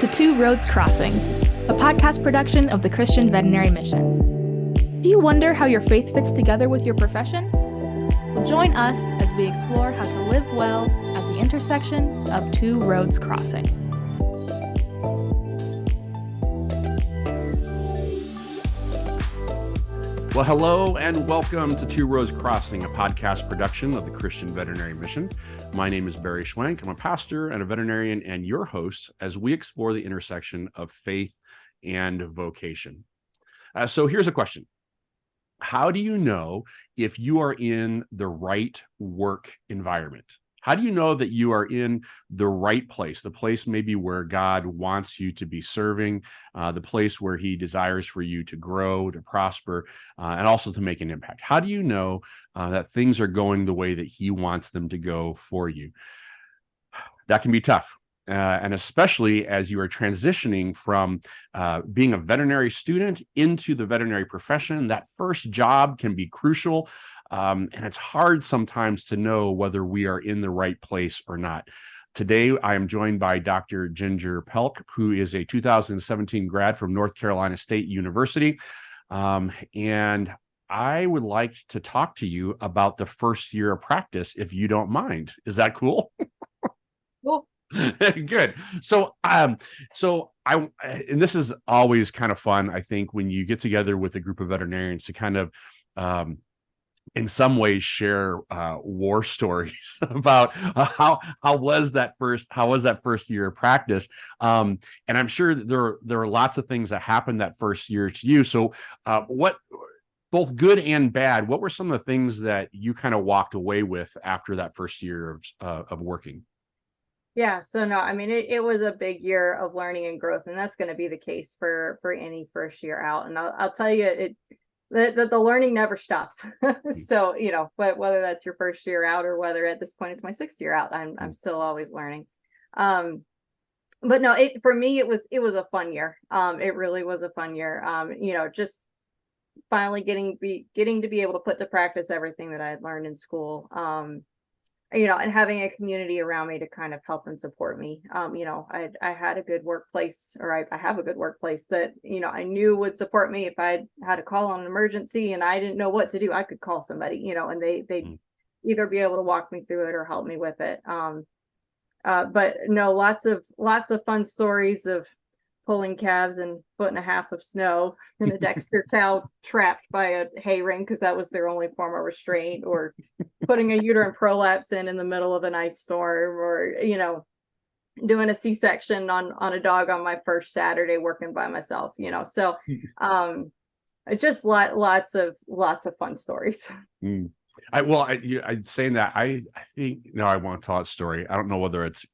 to Two Roads Crossing, a podcast production of the Christian Veterinary Mission. Do you wonder how your faith fits together with your profession? Well, join us as we explore how to live well at the intersection of two roads crossing. Well, hello and welcome to Two Roads Crossing, a podcast production of the Christian Veterinary Mission. My name is Barry Schwank. I'm a pastor and a veterinarian and your host as we explore the intersection of faith and vocation. So here's a question. How do you know if you are in the right work environment? How do you know that you are in the right place, the place maybe where God wants you to be serving, the place where he desires for you to grow, to prosper, and also to make an impact? How do you know that things are going the way that he wants them to go for you? That can be tough. And especially as you are transitioning from being a veterinary student into the veterinary profession, that first job can be crucial. And it's hard sometimes to know whether we are in the right place or not. Today, I am joined by Dr. Ginger Pelc, who is a 2017 grad from North Carolina State University. And I would like to talk to you about the first year of practice, if you don't mind. Is that cool? Cool. Good. So and this is always kind of fun, I think, when you get together with a group of veterinarians to kind of, in some ways, share war stories about how was that first year of practice. And I'm sure that there are lots of things that happened that first year to you. So what, both good and bad, what were some of the things that you kind of walked away with after that first year of working? Yeah, so no, I mean, it was a big year of learning and growth, and that's going to be the case for any first year out. And I'll tell you, the learning never stops. So, but whether that's your first year out or whether at this point it's my sixth year out, I'm still always learning. But no, for me it was a fun year. It really was a fun year. Just finally getting to be able to put to practice everything that I had learned in school. And having a community around me to kind of help and support me. I had a good workplace, or I have a good workplace that, I knew would support me if I had a call on an emergency and I didn't know what to do. I could call somebody, and they'd either be able to walk me through it or help me with it. But no, lots of fun stories of pulling calves in 1.5 feet of snow and a Dexter cow trapped by a hay ring because that was their only form of restraint, or putting a uterine prolapse in the middle of an ice storm, or doing a C-section on a dog on my first Saturday working by myself. So just lots of fun stories. Saying that, I think, no, I won't tell that story. I don't know whether it's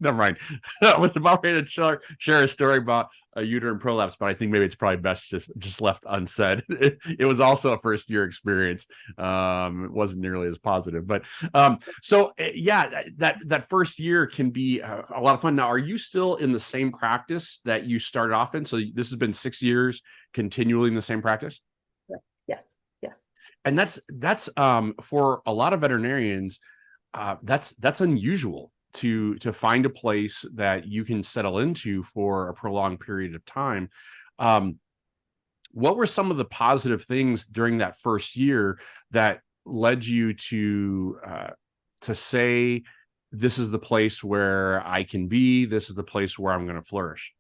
never mind. I was about ready to share a story about a uterine prolapse, but I think maybe it's probably best just left unsaid. It was also a first year experience. It wasn't nearly as positive, but that first year can be a lot of fun. Now, are you still in the same practice that you started off in? So this has been 6 years continually in the same practice? Yes. And that's for a lot of veterinarians, that's unusual to find a place that you can settle into for a prolonged period of time. What were some of the positive things during that first year that led you to say, this is the place where I can be, this is the place where I'm going to flourish?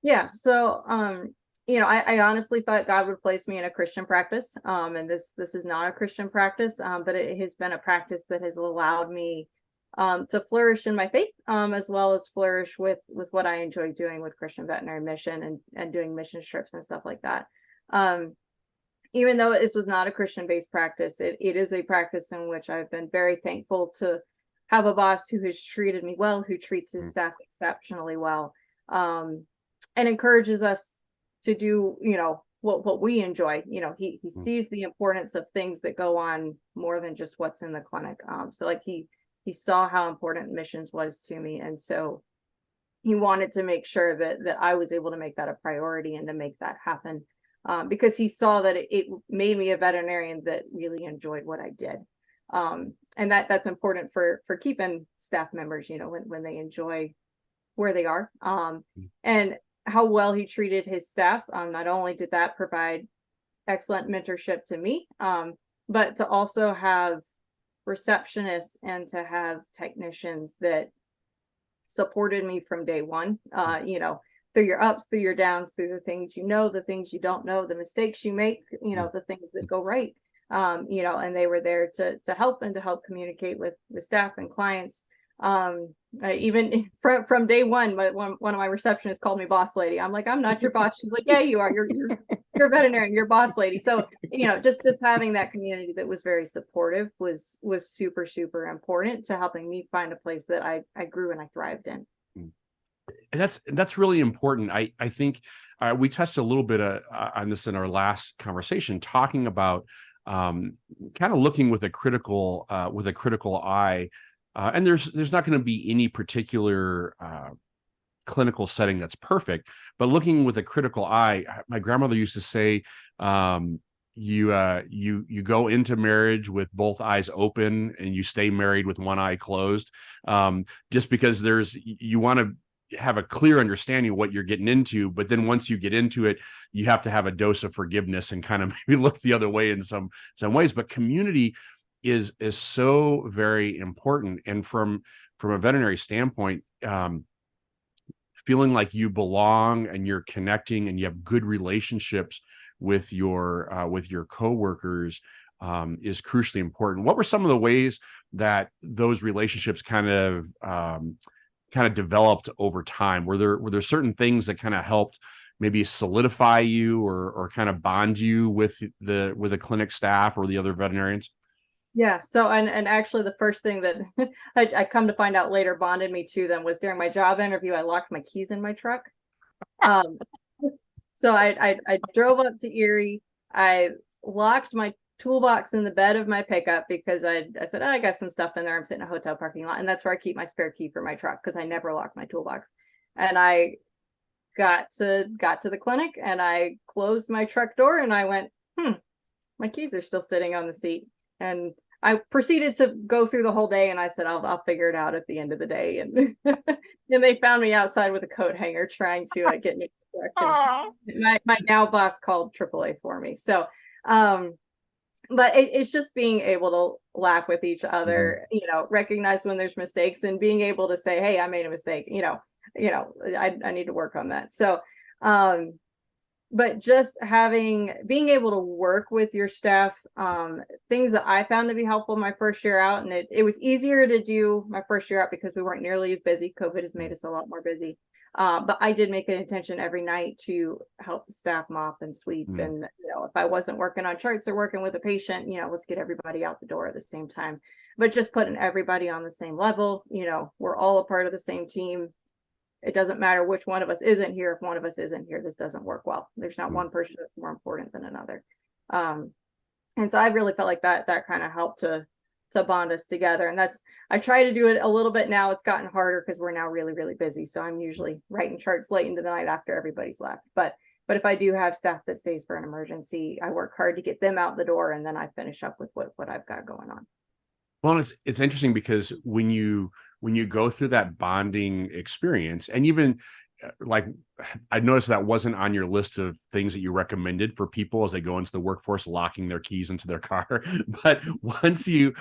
Yeah. So, I honestly thought God would place me in a Christian practice. And this is not a Christian practice, but it has been a practice that has allowed me to flourish in my faith, as well as flourish with what I enjoy doing with Christian Veterinary Mission and doing mission trips and stuff like that. Even though this was not a Christian-based practice, it is a practice in which I've been very thankful to have a boss who has treated me well, who treats his staff exceptionally well, and encourages us to do, what we enjoy. He sees the importance of things that go on more than just what's in the clinic. So like he saw how important missions was to me. And so he wanted to make sure that I was able to make that a priority and to make that happen. Because he saw that it made me a veterinarian that really enjoyed what I did. And that's important for keeping staff members, when they enjoy where they are. And how well he treated his staff. Not only did that provide excellent mentorship to me, but to also have receptionists and to have technicians that supported me from day one, through your ups, through your downs, through the things the things you don't know, the mistakes you make, the things that go right, and they were there to help and to help communicate with the staff and clients. Even from day one, one of my receptionists called me boss lady. I'm like, I'm not your boss. She's like, yeah, you are. You're a veterinarian. You're boss lady. So, just having that community that was very supportive was super, super important to helping me find a place that I grew and I thrived in. And that's really important. I think we touched a little bit on this in our last conversation, talking about kind of looking with a critical eye. And there's not going to be any particular clinical setting that's perfect, but looking with a critical eye. My grandmother used to say, you go into marriage with both eyes open and you stay married with one eye closed, just because you want to have a clear understanding of what you're getting into, but then once you get into it, you have to have a dose of forgiveness and kind of maybe look the other way in some ways. But community is so very important, and from a veterinary standpoint, feeling like you belong and you're connecting and you have good relationships with your coworkers is crucially important. What were some of the ways that those relationships kind of developed over time? Were there certain things that kind of helped maybe solidify you or kind of bond you with the clinic staff or the other veterinarians? Yeah. So, and actually the first thing that I come to find out later bonded me to them was during my job interview, I locked my keys in my truck. So I drove up to Erie. I locked my toolbox in the bed of my pickup because I said, I got some stuff in there. I'm sitting in a hotel parking lot, and that's where I keep my spare key for my truck because I never lock my toolbox. And I got to the clinic and I closed my truck door and I went, my keys are still sitting on the seat. And I proceeded to go through the whole day, and I said, I'll figure it out at the end of the day. And then they found me outside with a coat hanger trying to get me. My now boss called AAA for me. So, but it's just being able to laugh with each other, recognize when there's mistakes and being able to say, hey, I made a mistake, I need to work on that. So, but just being able to work with your staff, things that I found to be helpful my first year out. And it was easier to do my first year out because we weren't nearly as busy. COVID has made us a lot more busy. But I did make an intention every night to help the staff mop and sweep. And, if I wasn't working on charts or working with a patient, let's get everybody out the door at the same time. But just putting everybody on the same level, we're all a part of the same team. It doesn't matter which one of us isn't here. If one of us isn't here, this doesn't work well. There's not one person that's more important than another. And so I really felt like that kind of helped to bond us together. And I try to do it a little bit now. It's gotten harder because we're now really, really busy. So I'm usually writing charts late into the night after everybody's left. But if I do have staff that stays for an emergency, I work hard to get them out the door, and then I finish up with what I've got going on. Well, it's interesting because when you go through that bonding experience, and even like I noticed that wasn't on your list of things that you recommended for people as they go into the workforce, locking their keys into their car. But once you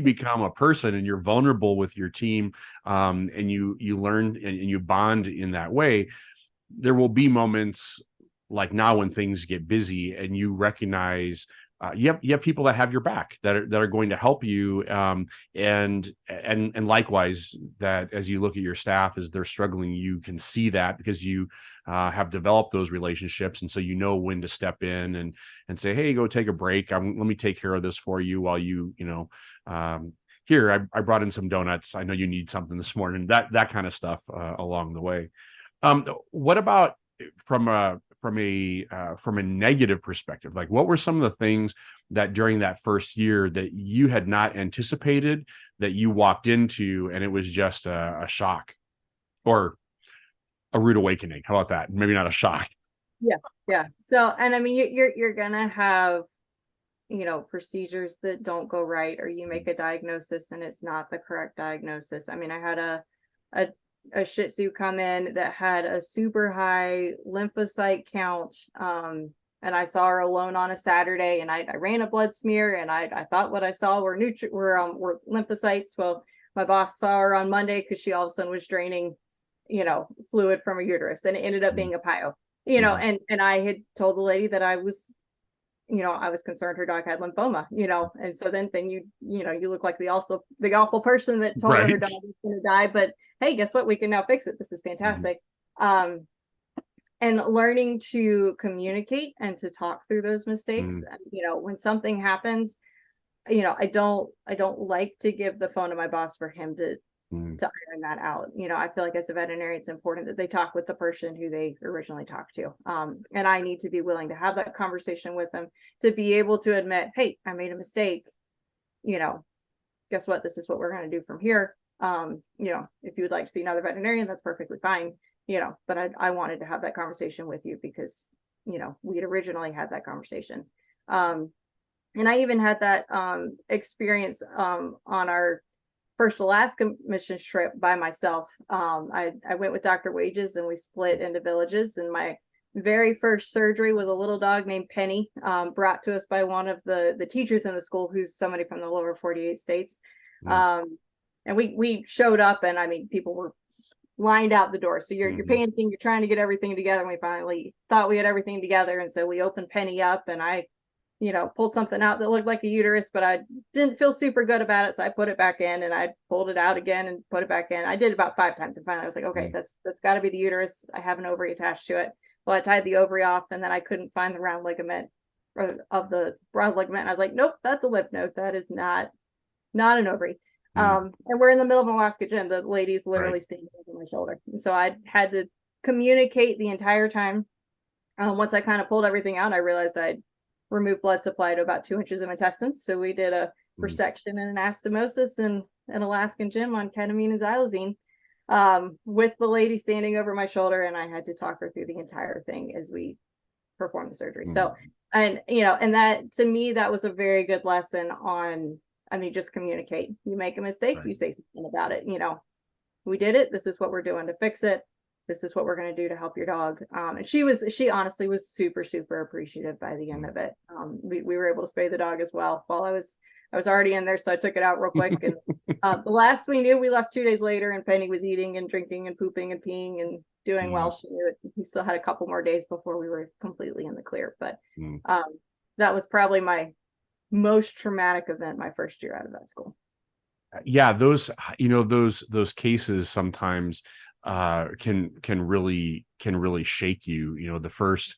become a person and you're vulnerable with your team, and you learn and you bond in that way, there will be moments like now when things get busy and you recognize you have people that have your back that are going to help you, and likewise that as you look at your staff as they're struggling, you can see that because you have developed those relationships, and so you know when to step in and say, hey, go take a break. Let me take care of this for you while here I brought in some donuts. I know you need something this morning. That kind of stuff along the way. What about from a negative perspective? Like, what were some of the things that during that first year that you had not anticipated, that you walked into and it was just a shock or a rude awakening? How about that? Maybe not a shock. Yeah. So, and I mean, you're gonna have, procedures that don't go right, or you make a diagnosis and it's not the correct diagnosis. I mean, I had a a Shih Tzu come in that had a super high lymphocyte count. And I saw her alone on a Saturday, and I ran a blood smear, and I thought what I saw were lymphocytes. Well, my boss saw her on Monday because she all of a sudden was draining, fluid from her uterus, and it ended up being a PIO. And I had told the lady that I was concerned her dog had lymphoma, and so then you look like the awful person that told her dog was going to die, but hey, guess what? We can now fix it. This is fantastic. And learning to communicate and to talk through those mistakes. When something happens, I don't like to give the phone to my boss for him to iron that out. I feel like as a veterinarian, it's important that they talk with the person who they originally talked to. And I need to be willing to have that conversation with them, to be able to admit, hey, I made a mistake. Guess what? This is what we're going to do from here. If you would like to see another veterinarian, that's perfectly fine. But I wanted to have that conversation with you because, we had originally had that conversation. And I even had that experience on our first Alaska mission trip by myself. I went with Dr. Wages, and we split into villages. And my very first surgery was a little dog named Penny, brought to us by one of the teachers in the school, who's somebody from the lower 48 states. And we showed up, and I mean, people were lined out the door. So you're panicking, you're trying to get everything together. And we finally thought we had everything together. And so we opened Penny up, and I pulled something out that looked like a uterus, but I didn't feel super good about it. So I put it back in, and I pulled it out again and put it back in. I did about 5 times. And finally I was like, okay, that's gotta be the uterus. I have an ovary attached to it. Well, I tied the ovary off, and then I couldn't find the round ligament of the broad ligament. And I was like, nope, that's a lymph node. That is not an ovary. And we're in the middle of an Alaska gym. The lady's literally standing over my shoulder. And so I had to communicate the entire time. Once I kind of pulled everything out, I realized I'd removed blood supply to about 2 inches of intestines. So we did a resection and an anastomosis in an Alaskan gym on ketamine and xylazine, with the lady standing over my shoulder. And I had to talk her through the entire thing as we performed the surgery. So, and that, to me, that was a very good lesson on, just communicate. You make a mistake, you say something about it. We did it. This is what we're doing to fix it. This is what we're going to do to help your dog. And she honestly was super, super appreciative by the end of it. We were able to spay the dog as well while I was already in there. So I took it out real quick. And the last we knew, we left 2 days later, and Penny was eating and drinking and pooping and peeing and doing well. She knew it. We still had a couple more days before we were completely in the clear. But that was probably my most traumatic event my first year out of vet school. Yeah, those cases sometimes can really shake you. The first,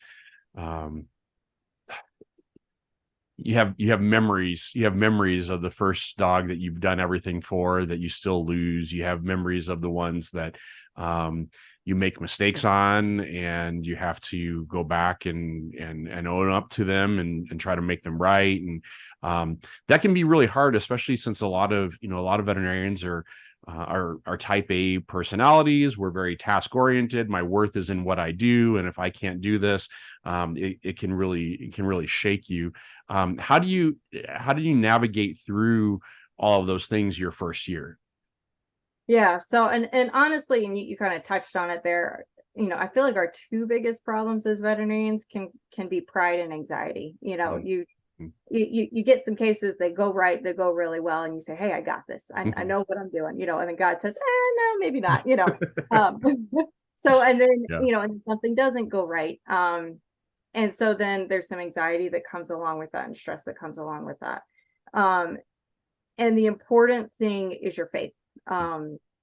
you have memories of the first dog that you've done everything for, that you still lose. You have memories of the ones that you make mistakes on, and you have to go back and own up to them and try to make them right. And that can be really hard, especially since a lot of veterinarians are type A personalities. We're very task oriented. My worth is in what I do, and if I can't do this, it can really shake you. How do you navigate through all of those things your first year? Yeah. So, and honestly, and you kind of touched on it there, I feel like our 2 biggest problems as veterinarians can be pride and anxiety. You get some cases, they go right, they go really well, and you say, hey, I got this. I know what I'm doing, and then God says, no, maybe not, So, and then, and something doesn't go right. And so then there's some anxiety that comes along with that, and stress that comes along with that. And the important thing is your faith.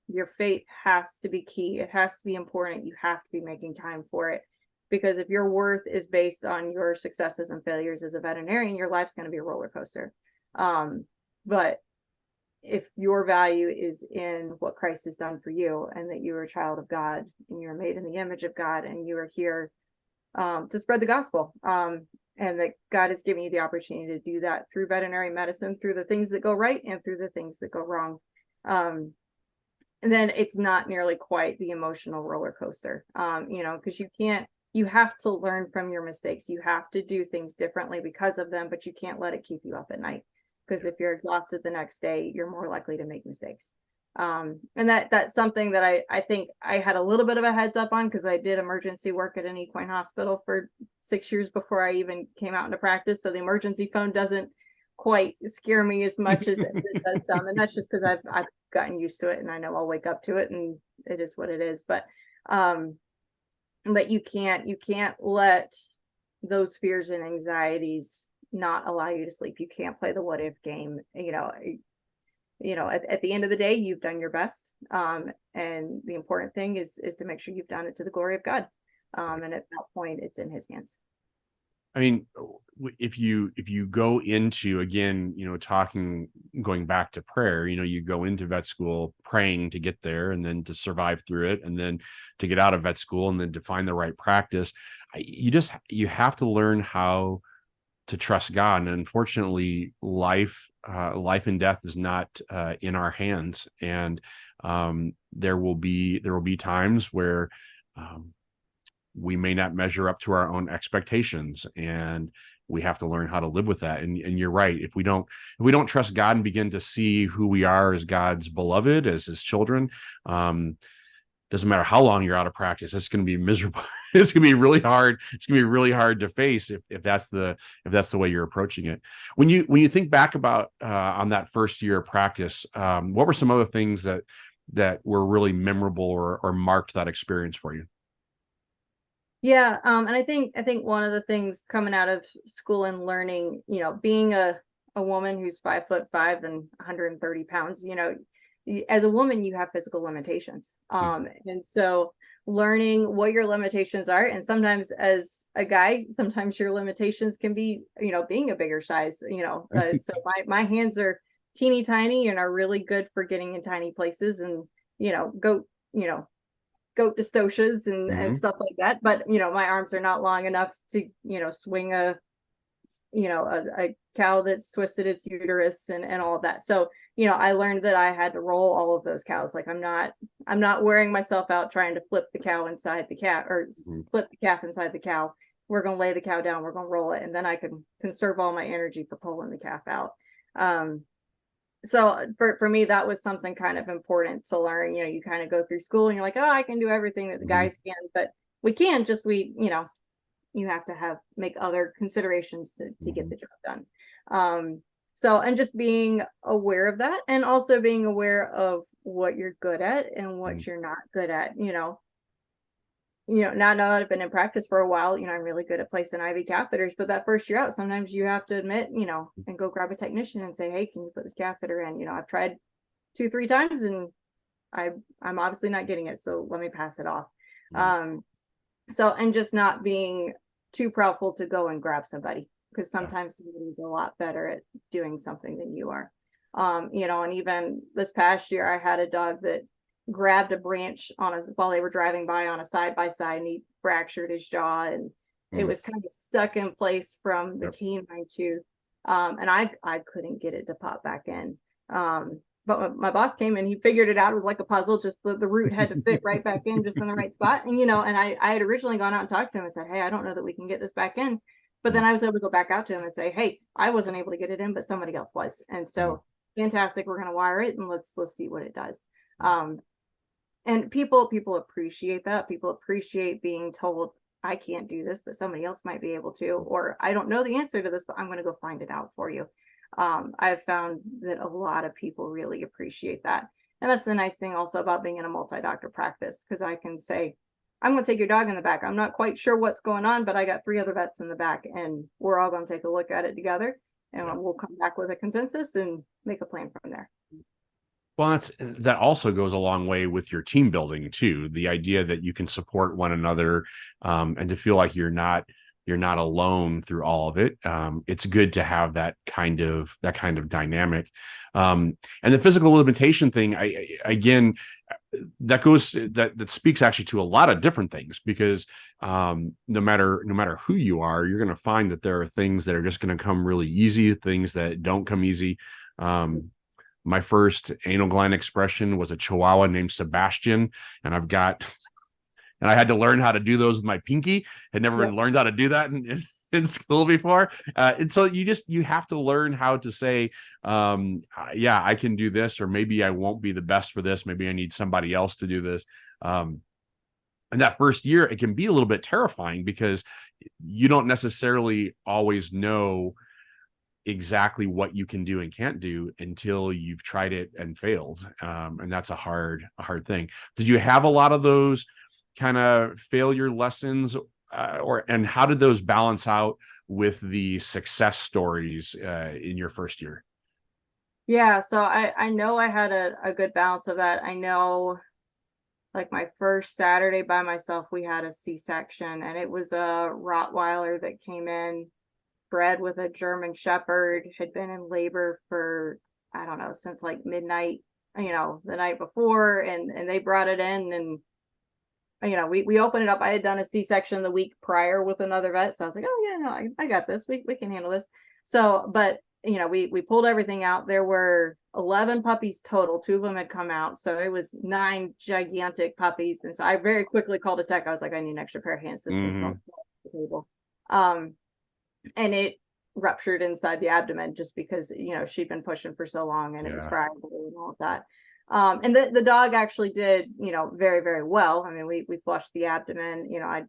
Your faith has to be key. It has to be important. You have to be making time for it, because if your worth is based on your successes and failures as a veterinarian, your life's going to be a roller coaster. But if your value is in what Christ has done for you, and that you are a child of God, and you're made in the image of God, and you are here to spread the gospel, and that God has given you the opportunity to do that through veterinary medicine, through the things that go right and through the things that go wrong, and then it's not nearly quite the emotional roller coaster, because you have to learn from your mistakes. You have to do things differently because of them, but you can't let it keep you up at night, because if you're exhausted the next day, you're more likely to make mistakes. And that's something that I think I had a little bit of a heads up on, because I did emergency work at an equine hospital for 6 years before I even came out into practice. So the emergency phone doesn't quite scare me as much as it does some. And that's just because I've gotten used to it, and I know I'll wake up to it, and it is what it is. But you can't let those fears and anxieties not allow you to sleep. You can't play the what if game. At the end of the day, you've done your best. And the important thing is to make sure you've done it to the glory of God. And at that point, it's in his hands. I mean, if you go into, again, going back to prayer, you go into vet school praying to get there, and then to survive through it, and then to get out of vet school, and then to find the right practice. You have to learn how to trust God. And unfortunately, life and death is not in our hands. And there will be times where we may not measure up to our own expectations, and we have to learn how to live with that. And you're right. If we don't trust God and begin to see who we are as God's beloved, as his children, doesn't matter how long you're out of practice, it's going to be miserable. It's going to be really hard. It's going to be really hard to face if that's the way you're approaching it. When you think back about on that first year of practice, what were some other things that were really memorable or marked that experience for you? Yeah. And I think one of the things coming out of school and learning, being a woman who's 5'5" and 130 pounds, as a woman, you have physical limitations. And so learning what your limitations are, and sometimes as a guy, sometimes your limitations can be, being a bigger size, so my hands are teeny tiny and are really good for getting in tiny places, and, goat dystocias and stuff like that. But, my arms are not long enough to, swing a cow that's twisted its uterus and all of that. So, I learned that I had to roll all of those cows. Like I'm not wearing myself out trying to flip the cow inside the calf, or flip the calf inside the cow. We're going to lay the cow down, we're going to roll it, and then I can conserve all my energy for pulling the calf out. So for me, that was something kind of important to learn. You kind of go through school and you're like, oh, I can do everything that the guys can, but we can't. You have to make other considerations to get the job done. So, and just being aware of that, and also being aware of what you're good at and what you're not good at. Now that I've been in practice for a while, I'm really good at placing IV catheters, but that first year out, sometimes you have to admit, and go grab a technician and say, hey, can you put this catheter in? I've tried 2-3 times and I'm obviously not getting it, so let me pass it off. So, and just not being too proudful to go and grab somebody, because sometimes somebody's a lot better at doing something than you are. And even this past year, I had a dog that grabbed a branch while they were driving by on a side-by-side, and he fractured his jaw, and it was kind of stuck in place from the canine tooth. And I couldn't get it to pop back in. But my boss came and he figured it out. It was like a puzzle, just the root had to fit right back in, just in the right spot. And, and I had originally gone out and talked to him and said, hey, I don't know that we can get this back in. But then I was able to go back out to him and say, hey, I wasn't able to get it in, but somebody else was. And so fantastic. We're going to wire it and let's see what it does. And people appreciate that. People appreciate being told, I can't do this, but somebody else might be able to, or I don't know the answer to this, but I'm going to go find it out for you. I've found that a lot of people really appreciate that. And that's the nice thing also about being in a multi-doctor practice, because I can say, I'm going to take your dog in the back. I'm not quite sure what's going on, but I got 3 other vets in the back, and we're all going to take a look at it together, and we'll come back with a consensus and make a plan from there. Well, that also goes a long way with your team building too. The idea that you can support one another, and to feel like you're not alone through all of it. It's good to have that kind of dynamic. And the physical limitation thing, that speaks actually to a lot of different things, because no matter who you are, you're going to find that there are things that are just going to come really easy, things that don't come easy. My first anal gland expression was a Chihuahua named Sebastian, and I had to learn how to do those with my pinky. Had never learned how to do that in in school before. And so you have to learn how to say, yeah, I can do this, or maybe I won't be the best for this. Maybe I need somebody else to do this. And that first year, it can be a little bit terrifying because you don't necessarily always know exactly what you can do and can't do until you've tried it and failed. And that's a hard thing. Did you have a lot of those kind of failure lessons, and how did those balance out with the success stories in your first year? Yeah, so I know I had a good balance of that. I know, like, my first Saturday by myself, we had a C-section, and it was a Rottweiler that came in, bred with a German Shepherd, had been in labor for, I don't know, since like midnight, the night before, and they brought it in, and we opened it up. I had done a C-section the week prior with another vet, so I was like, oh yeah, no, I got this. We can handle this. So, but we pulled everything out. There were 11 puppies total. 2 of them had come out, so it was 9 gigantic puppies. And so I very quickly called a tech. I was like, I need an extra pair of hands. This thing's going to the table. And it ruptured inside the abdomen just because she'd been pushing for so long, and it was friable and all of that. And the dog actually did very, very well. I mean, we flushed the abdomen. I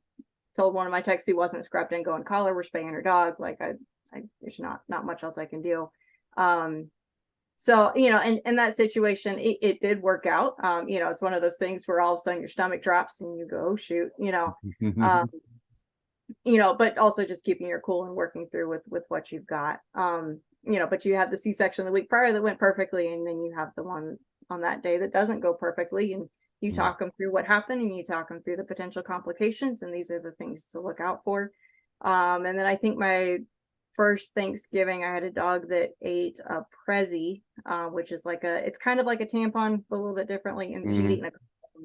told one of my techs who wasn't scrubbed in, go and collar, we're spaying her dog. Like, there's not much else I can do. So in that situation, it did work out. It's one of those things where all of a sudden your stomach drops and you go, oh, shoot, but also just keeping your cool and working through with what you've got. But you have the C-section the week prior that went perfectly, and then you have the one on that day that doesn't go perfectly, and you talk them through what happened, and you talk them through the potential complications, and these are the things to look out for. And then I think my first Thanksgiving, I had a dog that ate a Prezi, which is it's kind of like a tampon, but a little bit differently, and she'd eaten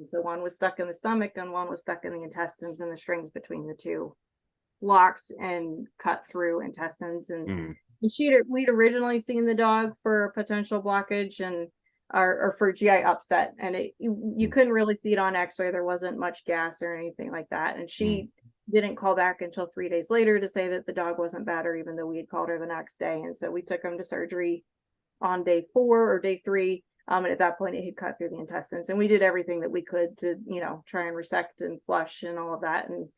so one was stuck in the stomach and one was stuck in the intestines, and the strings between the two locked and cut through intestines. And we'd originally seen the dog for a potential blockage or for GI upset, and you couldn't really see it on X-ray. There wasn't much gas or anything like that, and she didn't call back until 3 days later to say that the dog wasn't better, even though we had called her the next day. And so we took him to surgery on day 4 or day 3. And at that point, it had cut through the intestines, and we did everything that we could to, try and resect and flush and all of that. And,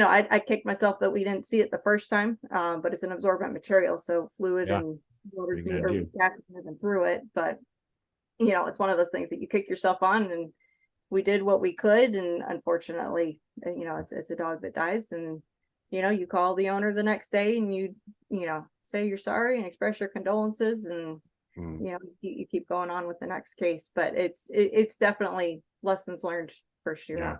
I kicked myself that we didn't see it the first time, but it's an absorbent material. So fluid and water's gases moving through it. But, it's one of those things that you kick yourself on, and we did what we could. And unfortunately, it's a dog that dies, and, you call the owner the next day and you say you're sorry and express your condolences, and you keep going on with the next case. But it's definitely lessons learned first year.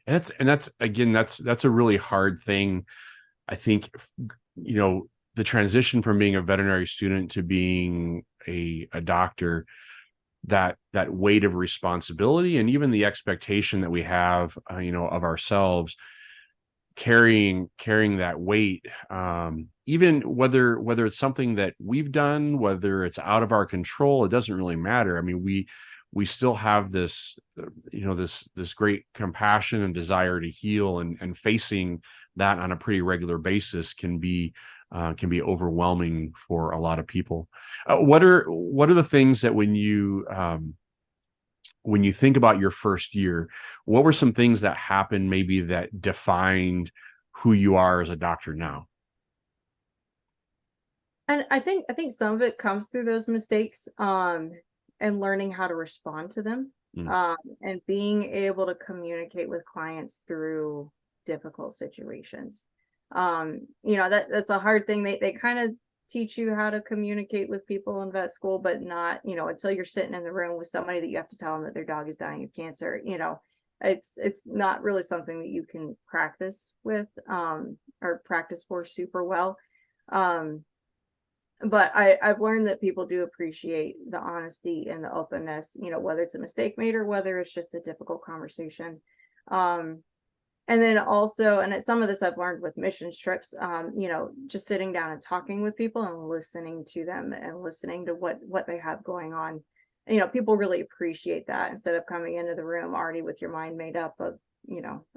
And that's a really hard thing. I think, the transition from being a veterinary student to being a doctor, that weight of responsibility, and even the expectation that we have, of ourselves, carrying that weight, even whether it's something that we've done, whether it's out of our control, it doesn't really matter. I mean, we still have this, this great compassion and desire to heal, and facing that on a pretty regular basis can be overwhelming for a lot of people. What are the things that when you think about your first year, what were some things that happened maybe that defined who you are as a doctor now? And I think some of it comes through those mistakes, and learning how to respond to them, and being able to communicate with clients through difficult situations. That's a hard thing. They kind of teach you how to communicate with people in vet school, but not, until you're sitting in the room with somebody that you have to tell them that their dog is dying of cancer. It's not really something that you can practice with, or practice for super well. But I've learned that people do appreciate the honesty and the openness, whether it's a mistake made or whether it's just a difficult conversation. And then also, and some of this I've learned with missions trips, just sitting down and talking with people and listening to them and listening to what they have going on. And, people really appreciate that, instead of coming into the room already with your mind made up of,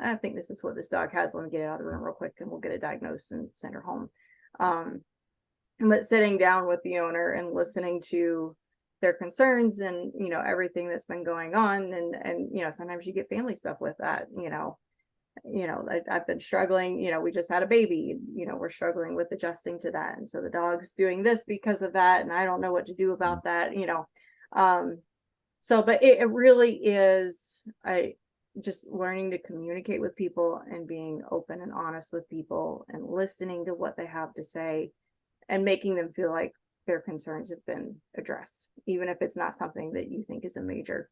I think this is what this dog has. Let me get it out of the room real quick and we'll get it diagnosed and send her home. But sitting down with the owner and listening to their concerns and, everything that's been going on. And sometimes you get family stuff with that, I've been struggling, we just had a baby, we're struggling with adjusting to that. And so the dog's doing this because of that. And I don't know what to do about that, but it really is, just learning to communicate with people and being open and honest with people and listening to what they have to say and making them feel like their concerns have been addressed, even if it's not something that you think is a major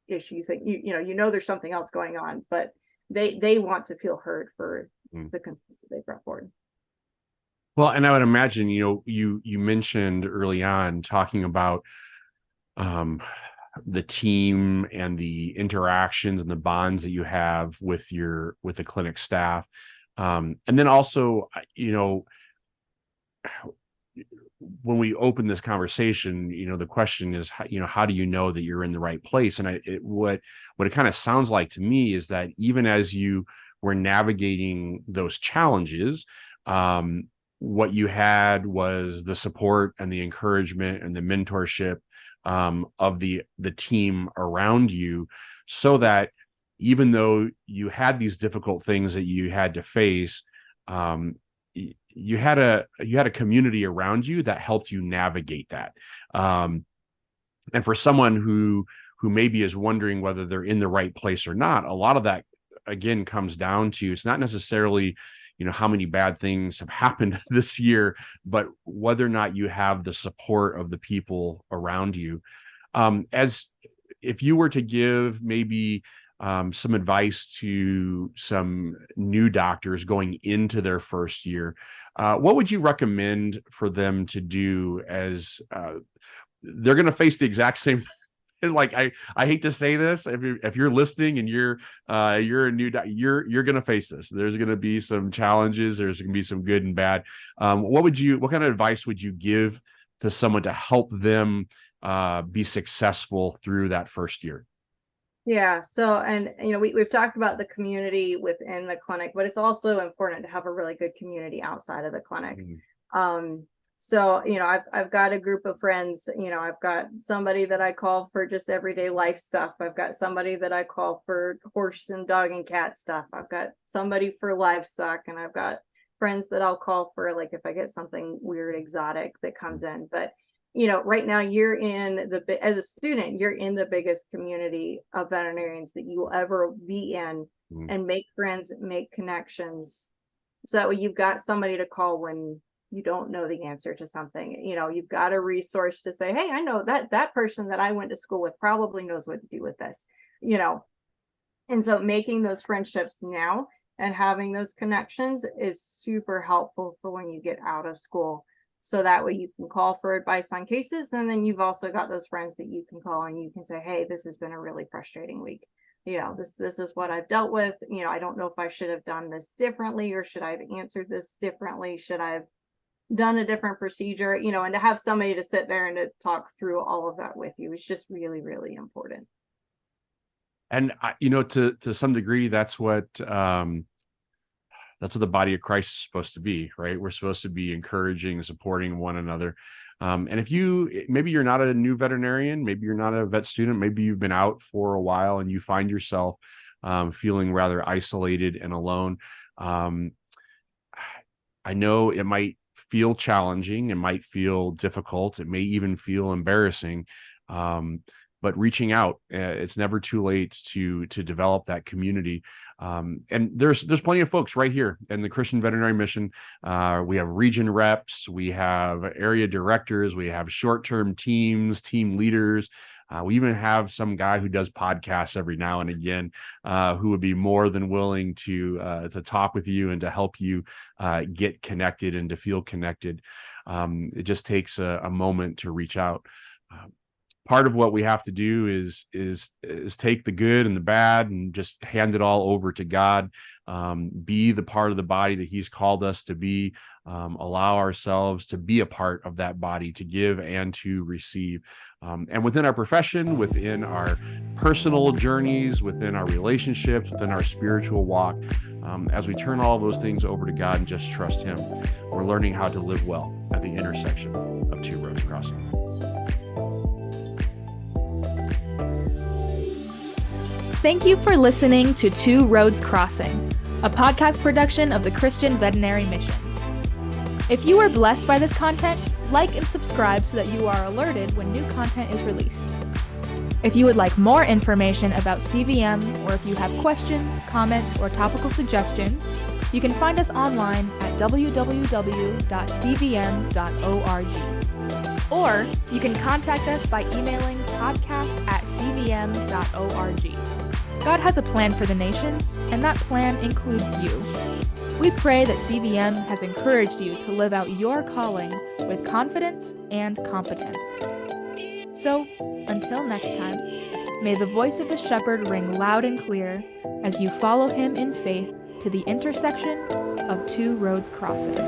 issue. You think, there's something else going on, but they want to feel heard for the concerns that they brought forward. Well, and I would imagine, you mentioned early on talking about the team and the interactions and the bonds that you have with the clinic staff. And then also, when we open this conversation, the question is, how do you know that you're in the right place? And what it kind of sounds like to me is that even as you were navigating those challenges, what you had was the support and the encouragement and the mentorship of the team around you, so that even though you had these difficult things that you had to face, you had a community around you that helped you navigate that. And for someone who maybe is wondering whether they're in the right place or not, a lot of that again comes down to, it's not necessarily how many bad things have happened this year, but whether or not you have the support of the people around you. As if you were to give maybe some advice to some new doctors going into their first year, what would you recommend for them to do, as they're going to face the exact same like I hate to say this, if you're listening and you're a new you're going to face this. There's going to be some challenges. There's going to be some good and bad. What kind of advice would you give to someone to help them be successful through that first year? Yeah. So, and we've talked about the community within the clinic, but it's also important to have a really good community outside of the clinic. So, I've got a group of friends, I've got somebody that I call for just everyday life stuff. I've got somebody that I call for horse and dog and cat stuff. I've got somebody for livestock, and I've got friends that I'll call for, like, if I get something weird, exotic that comes in. But, right now as a student, you're in the biggest community of veterinarians that you will ever be in, and make friends, make connections. So that way you've got somebody to call when you don't know the answer to something. You've got a resource to say, hey, I know that person that I went to school with probably knows what to do with this, and so making those friendships now and having those connections is super helpful for when you get out of school. So that way you can call for advice on cases, and then you've also got those friends that you can call and you can say, hey, this has been a really frustrating week. This is what I've dealt with. I don't know if I should have done this differently, or should I have answered this differently? Should I have done a different procedure, and to have somebody to sit there and to talk through all of that with you is just really, really important. And to some degree, that's what the body of Christ is supposed to be, right? We're supposed to be encouraging, supporting one another. And if maybe you're not a new veterinarian, maybe you're not a vet student, maybe you've been out for a while and you find yourself feeling rather isolated and alone. I know it might feel challenging, it might feel difficult, it may even feel embarrassing, but reaching out, it's never too late to develop that community. And there's plenty of folks right here in the Christian Veterinary Mission. We have region reps, we have area directors, we have short-term teams, team leaders. We even have some guy who does podcasts every now and again, who would be more than willing to talk with you and to help you get connected and to feel connected. It just takes a moment to reach out. Part of what we have to do is take the good and the bad and just hand it all over to God. be the part of the body that he's called us to be, allow ourselves to be a part of that body, to give and to receive. And within our profession, within our personal journeys, within our relationships, within our spiritual walk, as we turn all of those things over to God and just trust him, we're learning how to live well at the intersection of two roads crossing. Thank you for listening to Two Roads Crossing, a podcast production of the Christian Veterinary Mission. If you are blessed by this content, like and subscribe so that you are alerted when new content is released. If you would like more information about CVM, or if you have questions, comments, or topical suggestions, you can find us online at www.cvm.org. Or you can contact us by emailing podcast@cvm.org. God has a plan for the nations, and that plan includes you. We pray that CVM has encouraged you to live out your calling with confidence and competence. So, until next time, may the voice of the shepherd ring loud and clear as you follow him in faith to the intersection of two roads crossing.